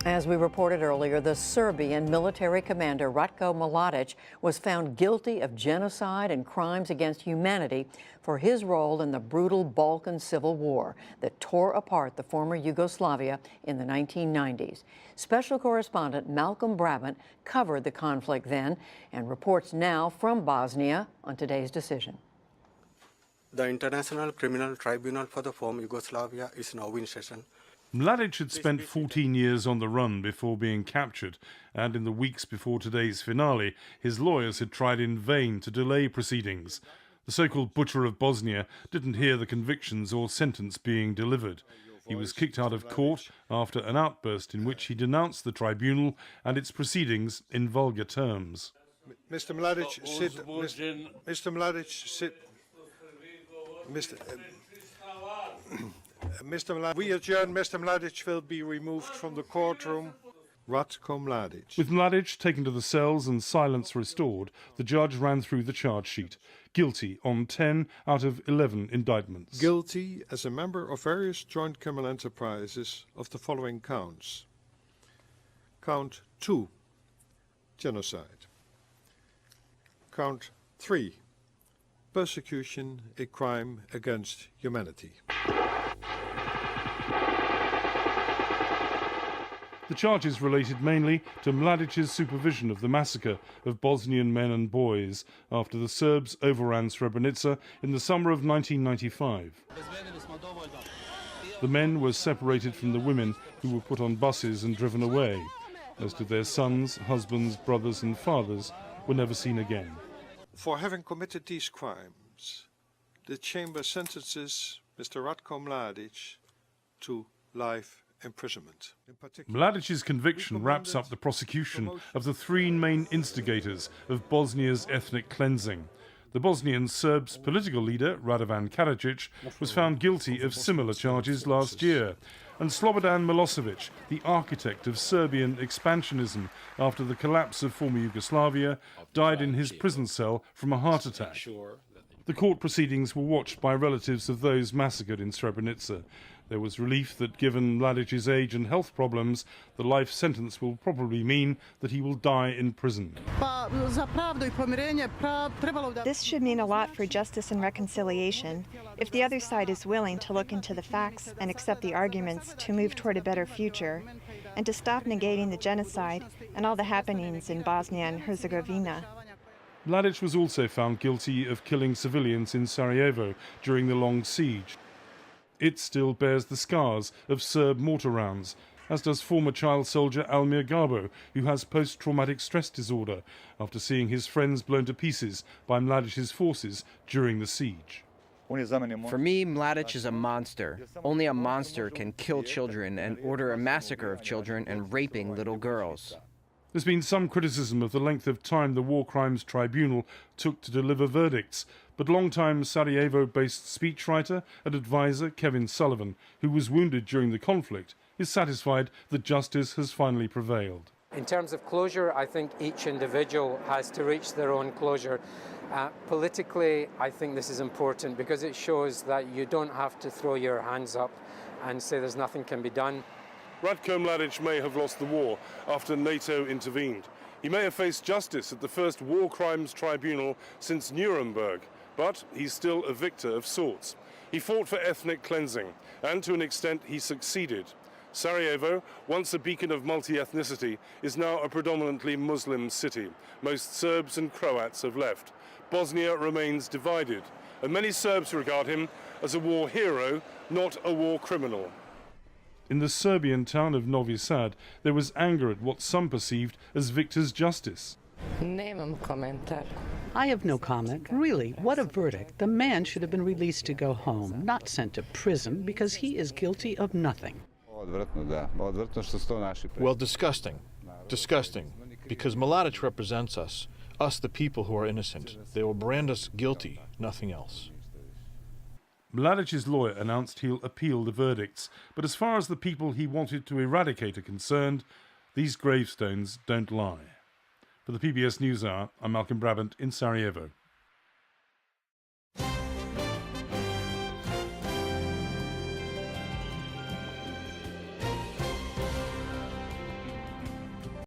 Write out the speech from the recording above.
As we reported earlier, the Serbian military commander Ratko Mladić was found guilty of genocide and crimes against humanity for his role in the brutal Balkan Civil War that tore apart the former Yugoslavia in the 1990s. Special correspondent Malcolm Brabant covered the conflict then and reports now from Bosnia on today's decision. The International Criminal Tribunal for the former Yugoslavia is now in session. Mladić had spent 14 years on the run before being captured, and in the weeks before today's finale, his lawyers had tried in vain to delay proceedings. The so-called Butcher of Bosnia didn't hear the convictions or sentence being delivered. He was kicked out of court after an outburst in which he denounced the tribunal and its proceedings in vulgar terms. Mr. Mladić, sit. Mr. Mladić, sit. Mr. Mladić, we adjourn. Mr. Mladić will be removed from the courtroom. Ratko Mladić. With Mladić taken to the cells and silence restored, the judge ran through the charge sheet. Guilty on 10 out of 11 indictments. Guilty as a member of various joint criminal enterprises of the following counts. Count 2, genocide. Count 3, persecution, a crime against humanity. The charges related mainly to Mladić's supervision of the massacre of Bosnian men and boys after the Serbs overran Srebrenica in the summer of 1995. The men were separated from the women who were put on buses and driven away. Most of their sons, husbands, brothers and fathers were never seen again. For having committed these crimes, the chamber sentences Mr. Ratko Mladić to life imprisonment. Mladić's conviction wraps up the prosecution of the three main instigators of Bosnia's ethnic cleansing. The Bosnian Serb's political leader, Radovan Karadzic, was found guilty of similar charges last year, and Slobodan Milosevic, the architect of Serbian expansionism after the collapse of former Yugoslavia, died in his prison cell from a heart attack. The court proceedings were watched by relatives of those massacred in Srebrenica. There was relief that, given Mladić's age and health problems, the life sentence will probably mean that he will die in prison. This should mean a lot for justice and reconciliation if the other side is willing to look into the facts and accept the arguments to move toward a better future, and to stop negating the genocide and all the happenings in Bosnia and Herzegovina. Mladić was also found guilty of killing civilians in Sarajevo during the long siege. It still bears the scars of Serb mortar rounds, as does former child soldier Almir Garbo, who has post-traumatic stress disorder after seeing his friends blown to pieces by Mladić's forces during the siege. For me, Mladić is a monster. Only a monster can kill children and order a massacre of children and raping little girls. There's been some criticism of the length of time the War Crimes Tribunal took to deliver verdicts, but long-time Sarajevo-based speechwriter and advisor Kevin Sullivan, who was wounded during the conflict, is satisfied that justice has finally prevailed. In terms of closure, I think each individual has to reach their own closure. Politically, I think this is important because it shows that you don't have to throw your hands up and say there's nothing can be done. Ratko Mladić may have lost the war after NATO intervened. He may have faced justice at the first War Crimes Tribunal since Nuremberg, but he's still a victor of sorts. He fought for ethnic cleansing, and to an extent he succeeded. Sarajevo, once a beacon of multi-ethnicity, is now a predominantly Muslim city. Most Serbs and Croats have left. Bosnia remains divided, and many Serbs regard him as a war hero, not a war criminal. In the Serbian town of Novi Sad, there was anger at what some perceived as victor's justice. I have no comment. Really, what a verdict. The man should have been released to go home, not sent to prison because he is guilty of nothing. Well, disgusting. Disgusting. Because Mladić represents us the people who are innocent. They will brand us guilty, nothing else. Mladić's lawyer announced he'll appeal the verdicts, but as far as the people he wanted to eradicate are concerned, these gravestones don't lie. For the PBS NewsHour, I'm Malcolm Brabant in Sarajevo.